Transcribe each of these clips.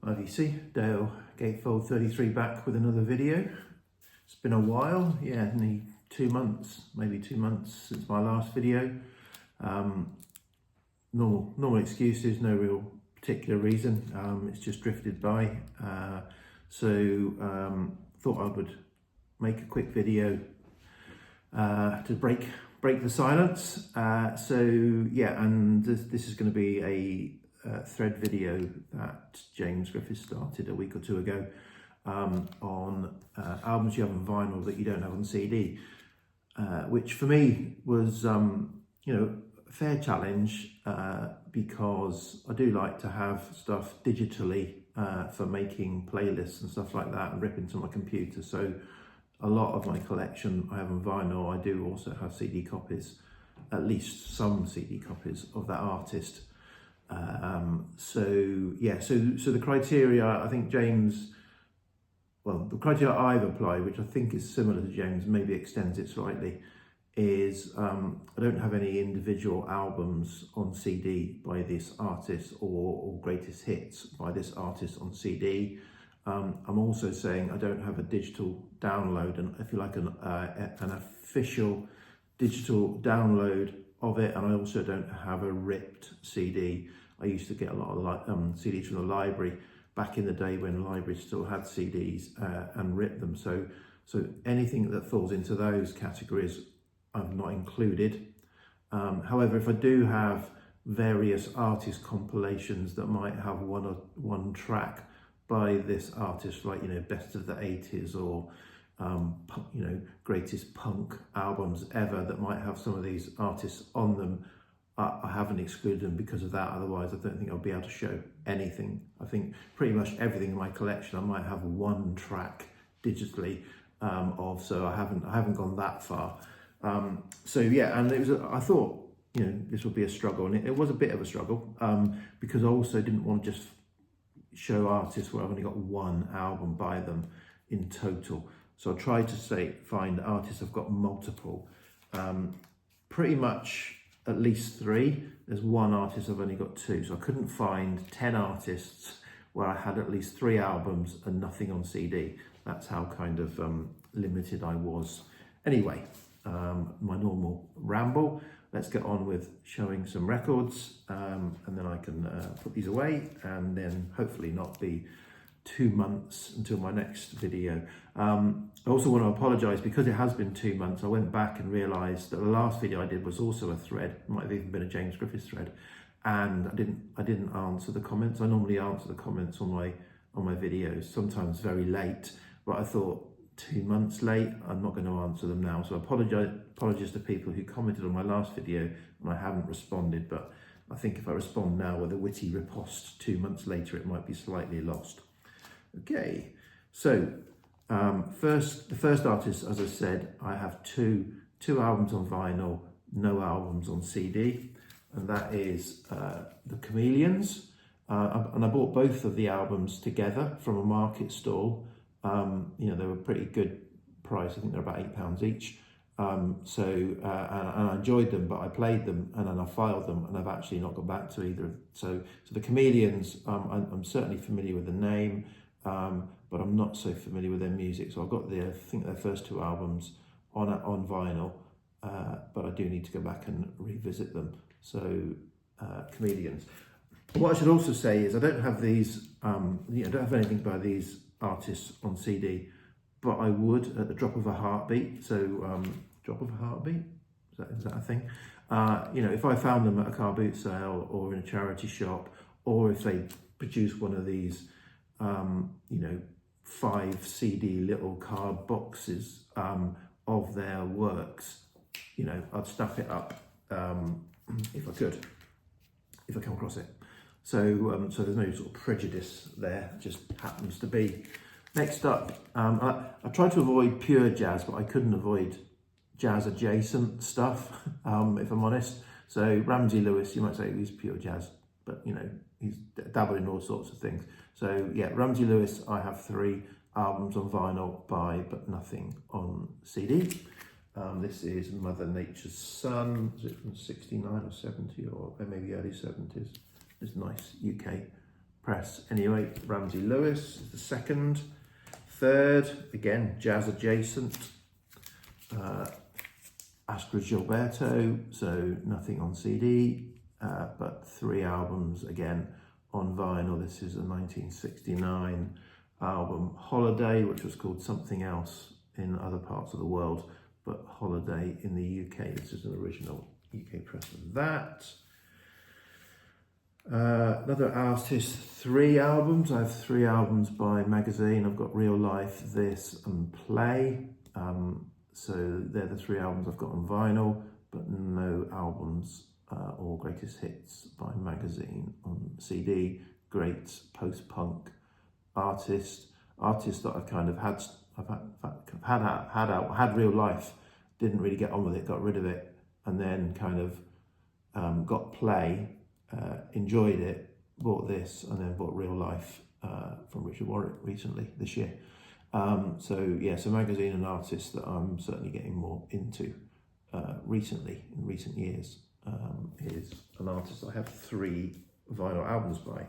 IVC, Dale Gatefold 33 back with another video. It's been a while, yeah, nearly 2 months, maybe 2 months since my last video. Normal excuses, no real particular reason, it's just drifted by. Thought I would make a quick video to break the silence. And this is going to be a thread video that James Griffiths started a week or two ago on albums you have on vinyl that you don't have on CD, which for me was a fair challenge because I do like to have stuff digitally for making playlists and stuff like that and rip into my computer. So a lot of my collection I have on vinyl. I do also have CD copies, at least some CD copies of that artist. So the criteria, I think James, the criteria I've applied, which I think is similar to James, maybe extends it slightly, is I don't have any individual albums on CD by this artist or greatest hits by this artist on CD. I'm also saying I don't have a digital download, and if you like an official digital download of it, and I also don't have a ripped CD. I used to get a lot of CDs from the library back in the day when libraries still had CDs and rip them. So anything that falls into those categories I've not included. However, if I do have various artist compilations that might have one track by this artist, like best of the 80s or greatest punk albums ever that might have some of these artists on them, I haven't excluded them because of that. Otherwise, I don't think I'll be able to show anything. I think pretty much everything in my collection I might have one track digitally of, so I haven't gone that far. And it was I thought this would be a struggle, and it was a bit of a struggle because I also didn't want to just show artists where I've only got one album by them in total. So I tried to find artists I've got multiple, pretty much at least 3. There's one artist I've only got 2, so I couldn't find 10 artists where I had at least 3 albums and nothing on CD. That's how kind of limited I was. Anyway, my normal ramble. Let's get on with showing some records, and then I can put these away and then hopefully not be 2 months until my next video. I also want to apologise because it has been 2 months. I went back and realised that the last video I did was also a thread. It might have even been a James Griffiths thread, and I didn't answer the comments. I normally answer the comments on my videos, sometimes very late, but I thought 2 months late, I'm not going to answer them now. So apologies to people who commented on my last video and I haven't responded, but I think if I respond now with a witty riposte 2 months later, it might be slightly lost. Okay, so the first artist, as I said, I have two albums on vinyl, no albums on CD, and that is the Chameleons. And I bought both of the albums together from a market stall. They were pretty good price. I think they're about £8 each. And I enjoyed them, but I played them and then I filed them, and I've actually not got back to either. So the Chameleons, I'm certainly familiar with the name, but I'm not so familiar with their music. So I've got I think their first 2 albums on vinyl, but I do need to go back and revisit them. So Chameleons. What I should also say is I don't have these. I don't have anything by these artists on CD, but I would at the drop of a heartbeat. So drop of a heartbeat, is that a thing? If I found them at a car boot sale or in a charity shop, or if they produce one of these 5 CD little card boxes of their works, I'd stuff it up if I could, if I come across it. So there's no sort of prejudice there, just happens to be. Next up, I tried to avoid pure jazz, but I couldn't avoid jazz adjacent stuff, if I'm honest. So Ramsey Lewis, you might say he's pure jazz, but he's dabbled in all sorts of things. So yeah, Ramsey Lewis, I have 3 albums on vinyl by, but nothing on CD. This is Mother Nature's Son. Is it from 69 or 70 or maybe early 70s? It's nice UK press anyway. Ramsey Lewis is the second. Third, again, jazz adjacent. Astrud Gilberto, so nothing on CD, but 3 albums again on vinyl. This is a 1969 album, Holiday, which was called something else in other parts of the world, but Holiday in the UK. This is an original UK press of that. Another artist, 3 albums. I have 3 albums by Magazine. I've got Real Life, This and Play. So they're the 3 albums I've got on vinyl, but no albums or greatest hits by Magazine on CD. Great post-punk artist that I've kind of had Real Life, didn't really get on with it, got rid of it, and then kind of got Play, enjoyed it, bought this, and then bought Real Life from Richard Warwick recently this year. So Magazine, an artist that I'm certainly getting more into recently, in recent years, is an artist I have 3 vinyl albums by.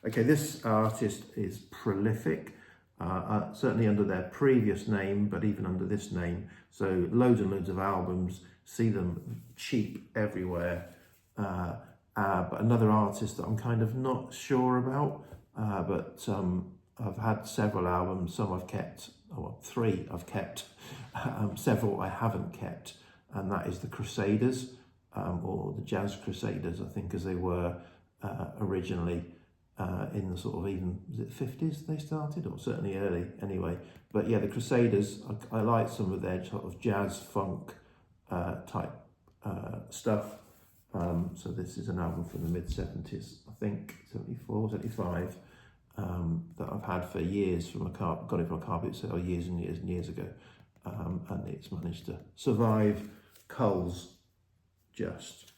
Okay, this artist is prolific, certainly under their previous name, but even under this name. So loads and loads of albums, see them cheap everywhere. But another artist that I'm kind of not sure about, but I've had several albums, some I've kept, 3 I've kept, several I haven't kept, and that is the Crusaders, or the Jazz Crusaders, I think, as they were originally in the sort of even, was it 50s they started, or certainly early anyway. But yeah, the Crusaders, I like some of their sort of jazz funk type stuff. So this is an album from the mid-70s, I think, 74, 75. That I've had for years got it from a carpet sale years and years and years ago, and it's managed to survive culls just.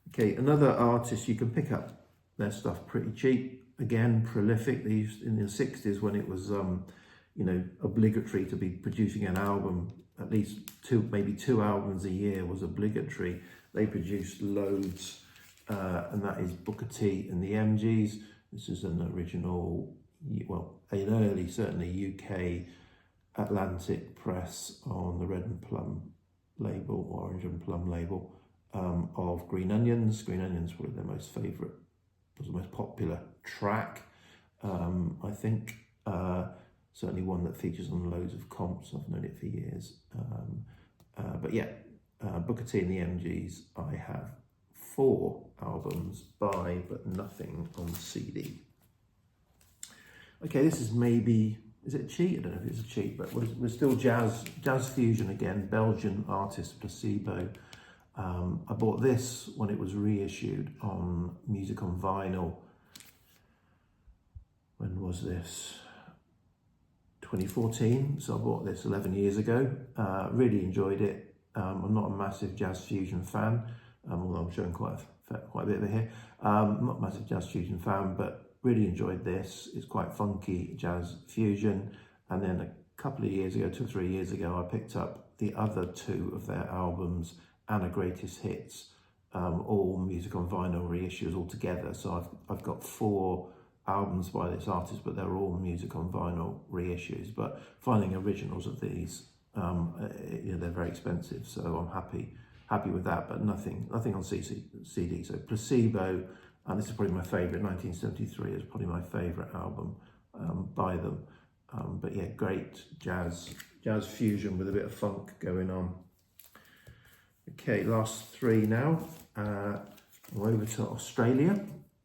Okay, another artist, you can pick up their stuff pretty cheap, again prolific. They used in the 60s, when it was obligatory to be producing an album, at least 2, maybe 2 albums a year was obligatory. They produced loads, and that is Booker T and the MGs. This is an original, well, an early, certainly UK Atlantic press on the Red and Plum label, Orange and Plum label, of Green Onions. Green Onions were their most favourite, was the most popular track, I think. Certainly one that features on loads of comps. I've known it for years. But yeah, Booker T and the MGs, I have 4 albums by, but nothing on CD. Okay, this is maybe, is it a cheat? I don't know if it's a cheat, but we're still jazz fusion again, Belgian artist Placebo. I bought this when it was reissued on Music on Vinyl. When was this? 2014, so I bought this 11 years ago. Really enjoyed it. I'm not a massive jazz fusion fan, although I'm showing quite a bit of it here. Not a massive jazz fusion fan, but really enjoyed this. It's quite funky jazz fusion. And then a couple of years ago, 2 or 3 years ago, I picked up the other 2 of their albums and a greatest hits, all Music on Vinyl reissues all together. So I've got 4 albums by this artist, but they're all Music on Vinyl reissues. But finding originals of these, they're very expensive, so I'm happy with that, but nothing on CD. So Placebo, and this is probably my favourite. 1973 is probably my favourite album by them. But yeah, great jazz fusion with a bit of funk going on. Okay, last 3 now. We're over to Australia.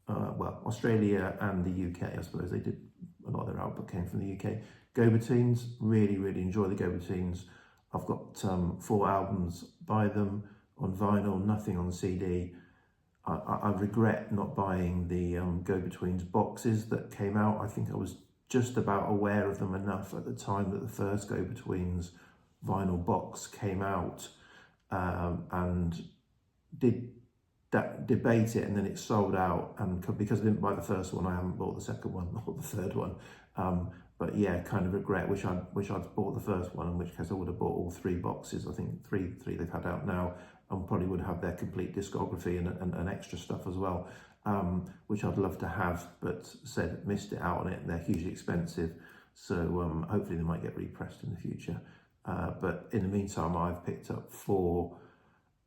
Australia and the UK, I suppose. They did a lot of their output came from the UK. Go-Betweens, really enjoy the Go-Betweens. I've got 4 albums by them on vinyl, nothing on CD. I regret not buying the Go-Betweens boxes that came out. I think I was just about aware of them enough at the time that the first Go-Betweens vinyl box came out, and did debate it, and then it sold out, and because I didn't buy the first one, I haven't bought the second one or the third one. But yeah, kind of regret, wish I'd bought the first one, in which case I would have bought all 3 boxes. I think three they've had out now, and probably would have their complete discography and extra stuff as well. which I'd love to have, but said missed it out on it. They're hugely expensive, so hopefully they might get repressed in the future. But in the meantime, I've picked up 4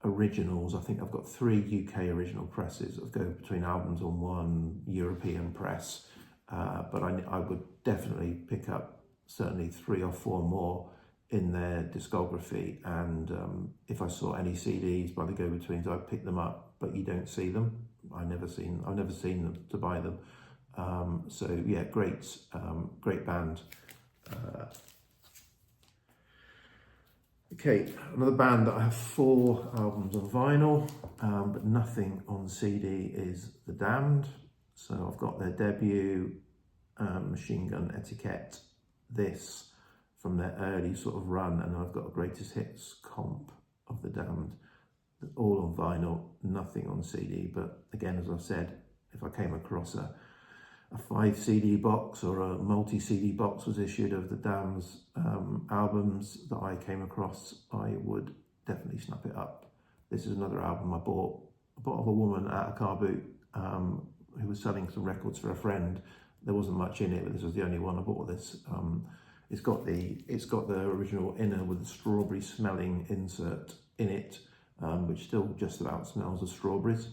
originals. I think I've got 3 UK original presses that go between albums on 1 European press. But I would definitely pick up certainly 3 or 4 more in their discography, and if I saw any CDs by the go-betweens, I'd pick them up, but you don't see them. I've never seen them to buy them. So yeah, great band. Okay, another band that I have 4 albums on vinyl, but nothing on CD is The Damned. So I've got their debut, Machine Gun Etiquette, this from their early sort of run, and I've got a greatest hits comp of The Damned, all on vinyl, nothing on CD. But again, as I've said, if I came across a 5 CD box or a multi CD box was issued of The Damned's albums that I came across, I would definitely snap it up. This is another album I bought of a woman at a car boot who was selling some records for a friend. There wasn't much in it, but this was the only one. I bought this. It's got the original inner with the strawberry smelling insert in it, which still just about smells of strawberries.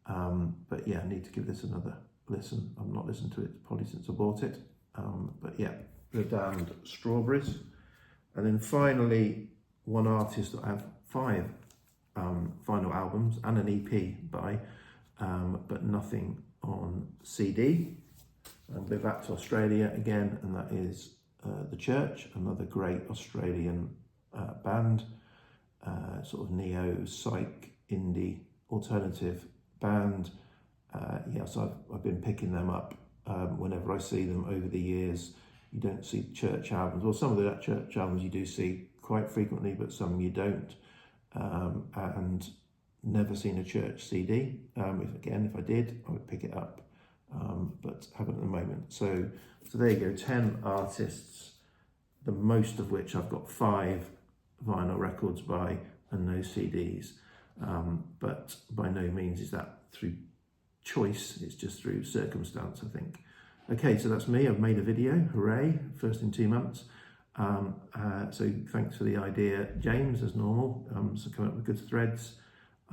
But yeah, I need to give this another listen. I've not listened to it probably since I bought it. But yeah, The Damned, Strawberries. And then finally, one artist that I have 5 vinyl albums and an EP by, but nothing on CD. And we're back to Australia again, and that is The Church, another great Australian band, sort of neo-psych, indie, alternative band. Yeah, so I've been picking them up whenever I see them over the years. You don't see Church albums, well, some of the Church albums you do see quite frequently, but some you don't. And never seen a Church CD. If I did, I would pick it up. But haven't at the moment. So there you go, 10 artists, the most of which I've got 5 vinyl records by and no CDs. But by no means is that through choice, it's just through circumstance, I think. Okay, so that's me. I've made a video, hooray, first in 2 months. So thanks for the idea, James, as normal. So come up with good threads.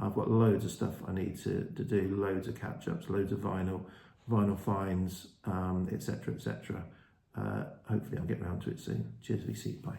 I've got loads of stuff I need to do, loads of catch-ups, loads of vinyl finds, etc. Hopefully I'll get round to it soon. Cheers, VC, bye.